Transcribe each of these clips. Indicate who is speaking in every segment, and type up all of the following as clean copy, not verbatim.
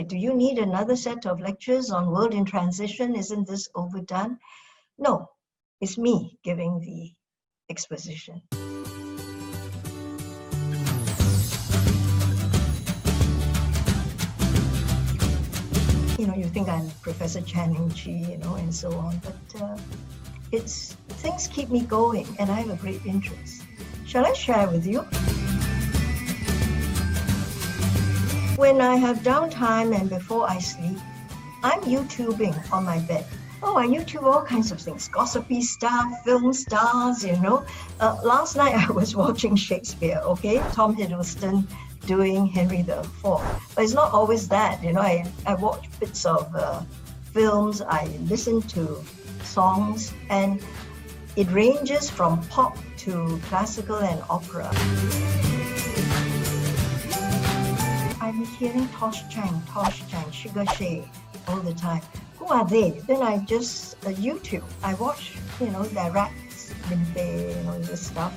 Speaker 1: do you need another set of lectures on world in transition? Isn't this overdone? No, it's me giving the exposition. You think I'm Professor Chan, Heng Chee, and so on, but things keep me going, and I have a great interest. Shall I share with you? When I have downtime and before I sleep, I'm YouTubing on my bed. Oh, I YouTube all kinds of things, gossipy stuff, film stars, Last night I was watching Shakespeare, okay? Tom Hiddleston doing Henry IV. But it's not always that, I watch bits of films, I listen to songs, and it ranges from pop to classical and opera. I'm hearing Tosh Chang, Sugar Shay all the time. Who are they? Then I just YouTube. I watch, their raps, limpe, this stuff.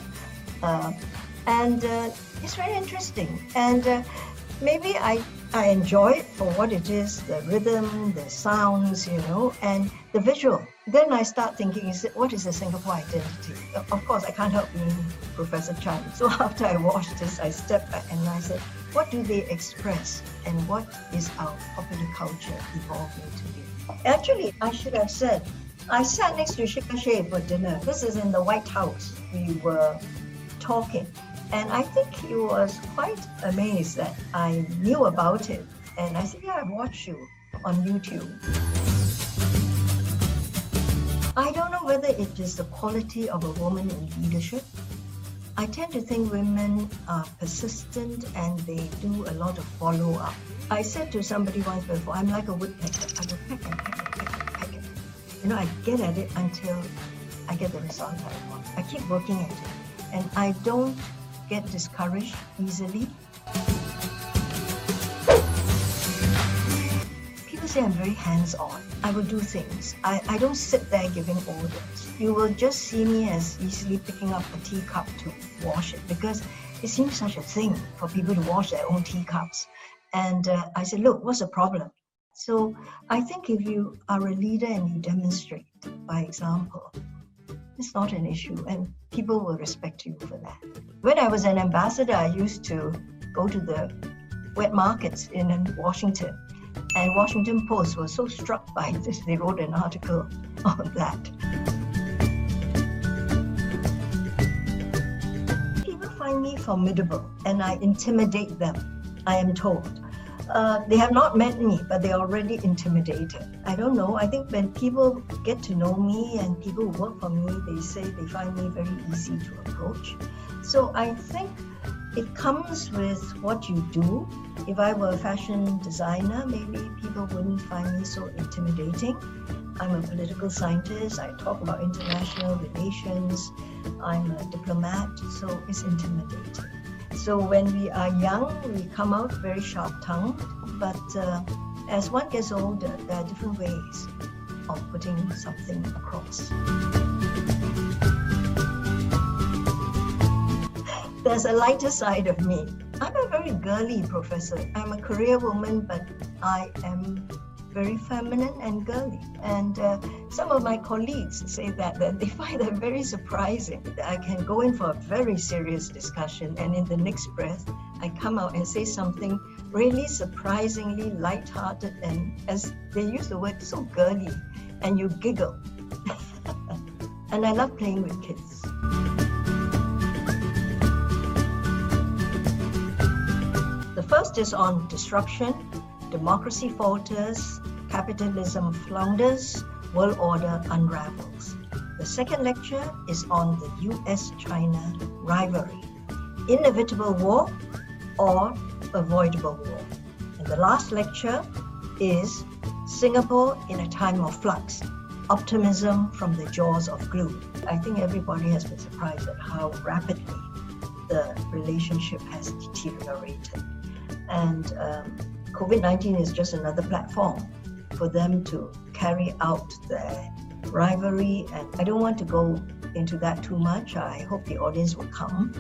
Speaker 1: And it's very interesting. And maybe I enjoy it for what it is, the rhythm, the sounds, and the visual. Then I start thinking, what is the Singapore identity? Of course, I can't help being Professor Chan. So after I watched this, I stepped back and I said, what do they express? And what is our popular culture evolving to be? Actually, I should have said, I sat next to Sugar Shay for dinner. This is in the White House. We were talking. And I think he was quite amazed that I knew about it. And I said, yeah, I've watched you on YouTube. I don't know whether it is the quality of a woman in leadership. I tend to think women are persistent and they do a lot of follow-up. I said to somebody once before, I'm like a woodpecker. I will peck and peck and peck and peck it. I get at it until I get the result I want. I keep working at it. And I don't get discouraged easily. People say I'm very hands-on. I will do things. I don't sit there giving orders. You will just see me as easily picking up a teacup to wash it, because it seems such a thing for people to wash their own teacups. And I said, look, what's the problem? So I think if you are a leader and you demonstrate by example, it's not an issue, and people will respect you for that. When I was an ambassador, I used to go to the wet markets in Washington, and Washington Post was so struck by this, they wrote an article on that. People find me formidable, and I intimidate them, I am told. They have not met me, but they're already intimidated. I don't know. I think when people get to know me and people who work for me, they say they find me very easy to approach. So I think it comes with what you do. If I were a fashion designer, maybe people wouldn't find me so intimidating. I'm a political scientist. I talk about international relations. I'm a diplomat, so it's intimidating. So when we are young, we come out very sharp-tongued, but as one gets older, there are different ways of putting something across. There's a lighter side of me. I'm a very girly professor. I'm a career woman, but I am very feminine and girly. And some of my colleagues say that they find that very surprising. I can go in for a very serious discussion, and in the next breath, I come out and say something really surprisingly lighthearted, and as they use the word, so girly, and you giggle. And I love playing with kids. The first is on disruption, democracy falters, capitalism flounders, world order unravels. The second lecture is on the US-China rivalry, inevitable war or avoidable war. And the last lecture is Singapore in a time of flux, optimism from the jaws of gloom. I think everybody has been surprised at how rapidly the relationship has deteriorated. And COVID-19 is just another platform for them to carry out their rivalry. And I don't want to go into that too much. I hope the audience will come.